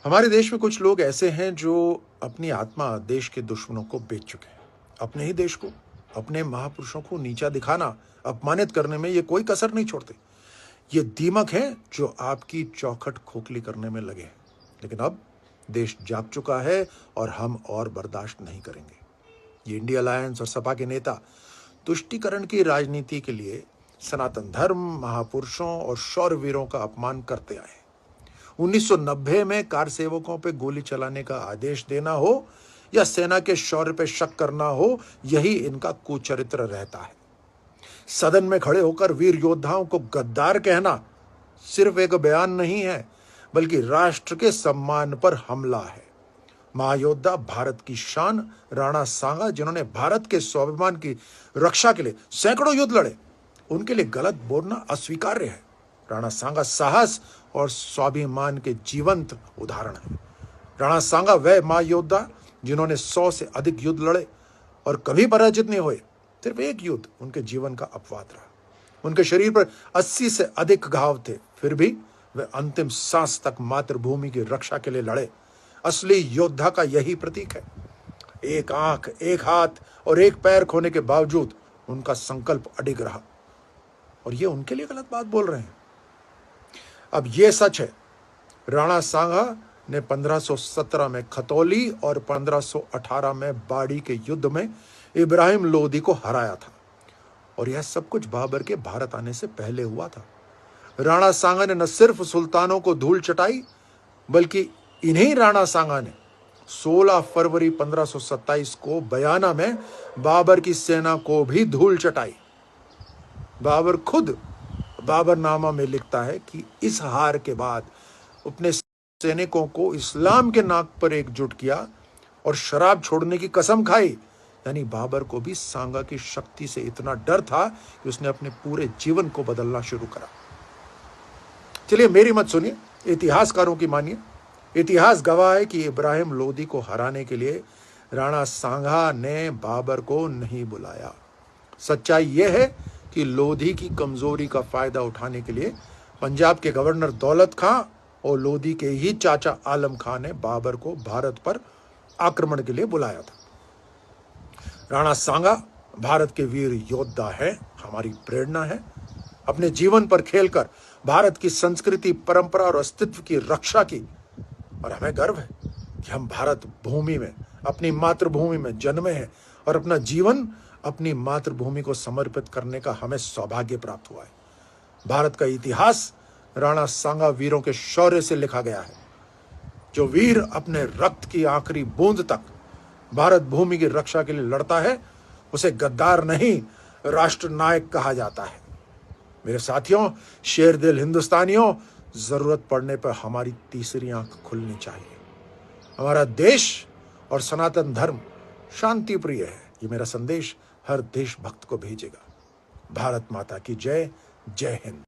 हमारे देश में कुछ लोग ऐसे हैं जो अपनी आत्मा देश के दुश्मनों को बेच चुके हैं। अपने ही देश को, अपने महापुरुषों को नीचा दिखाना, अपमानित करने में ये कोई कसर नहीं छोड़ते। ये दीमक हैं जो आपकी चौखट खोखली करने में लगे हैं। लेकिन अब देश जाग चुका है और हम और बर्दाश्त नहीं करेंगे। ये इंडिया अलायंस और सपा के नेता तुष्टीकरण की राजनीति के लिए सनातन धर्म, महापुरुषों और शौर्यवीरों का अपमान करते आए। 1990 में कार सेवकों पे गोली चलाने का आदेश देना हो या सेना के शौर्य पे शक करना हो, यही इनका कुचरित्र रहता है। सदन में खड़े होकर वीर योद्धाओं को गद्दार कहना सिर्फ एक बयान नहीं है, बल्कि राष्ट्र के सम्मान पर हमला है। महायोद्धा, भारत की शान राणा सांगा, जिन्होंने भारत के स्वाभिमान की रक्षा के लिए सैकड़ों युद्ध लड़े, उनके लिए गलत बोलना अस्वीकार्य है। राणा सांगा साहस और स्वाभिमान के जीवंत उदाहरण है। राणा सांगा वह महायोद्धा जिन्होंने 100 से अधिक युद्ध लड़े और कभी पराजित नहीं हुए। सिर्फ एक युद्ध उनके जीवन का अपवाद रहा। उनके शरीर पर 80 से अधिक घाव थे, फिर भी वे अंतिम सांस तक मातृभूमि की रक्षा के लिए लड़े। असली योद्धा का यही प्रतीक है। एक आंख, एक हाथ और एक पैर खोने के बावजूद उनका संकल्प अडिग रहा। और ये उनके लिए गलत बात बोल रहे हैं। अब ये सच है, राणा सांगा ने 1517 में खतौली और 1518 में बाड़ी के युद्ध में इब्राहिम लोदी को हराया था। और यह सब कुछ बाबर के भारत आने से पहले हुआ था। राणा सांगा ने न सिर्फ सुल्तानों को धूल चटाई, बल्कि इन्हीं राणा सांगा ने 16 फरवरी 1527 को बयाना में बाबर की सेना को भी धूल चटाई। बाबर खुद बाबरनामा में लिखता है कि इस हार के बाद अपने सैनिकों को इस्लाम के नाक पर एकजुट किया और शराब छोड़ने की कसम खाई। यानी बाबर को भी सांगा की शक्ति से इतना डर था कि उसने अपने पूरे जीवन को बदलना शुरू करा। चलिए, मेरी मत सुनिए, इतिहासकारों की मानिए। इतिहास गवाह है कि इब्राहिम लोदी को हराने के लिए राणा सांगा ने बाबर को नहीं बुलाया। सच्चाई यह है कि लोधी की कमजोरी का फायदा उठाने के लिए पंजाब के गवर्नर दौलत खां और लोधी के ही चाचा आलम खां ने बाबर को भारत पर आक्रमण के लिए बुलाया था। राणा सांगा भारत के वीर योद्धा है, हमारी प्रेरणा है। अपने जीवन पर खेलकर भारत की संस्कृति, परंपरा और अस्तित्व की रक्षा की। और हमें गर्व है कि हम भारत भूमि में, अपनी मातृभूमि में जन्मे हैं और अपना जीवन अपनी मातृभूमि को समर्पित करने का हमें सौभाग्य प्राप्त हुआ है। भारत का इतिहास राणा सांगा वीरों के शौर्य से लिखा गया है। जो वीर अपने रक्त की आखिरी बूंद तक भारत भूमि की रक्षा के लिए लड़ता है, उसे गद्दार नहीं, राष्ट्र नायक कहा जाता है। मेरे साथियों, शेर दिल हिंदुस्तानियों, जरूरत पड़ने पर हमारी तीसरी आंख खुलनी चाहिए। हमारा देश और सनातन धर्म शांति प्रिय है। ये मेरा संदेश हर देशभक्त को भेजेगा। भारत माता की जय। जय हिंद।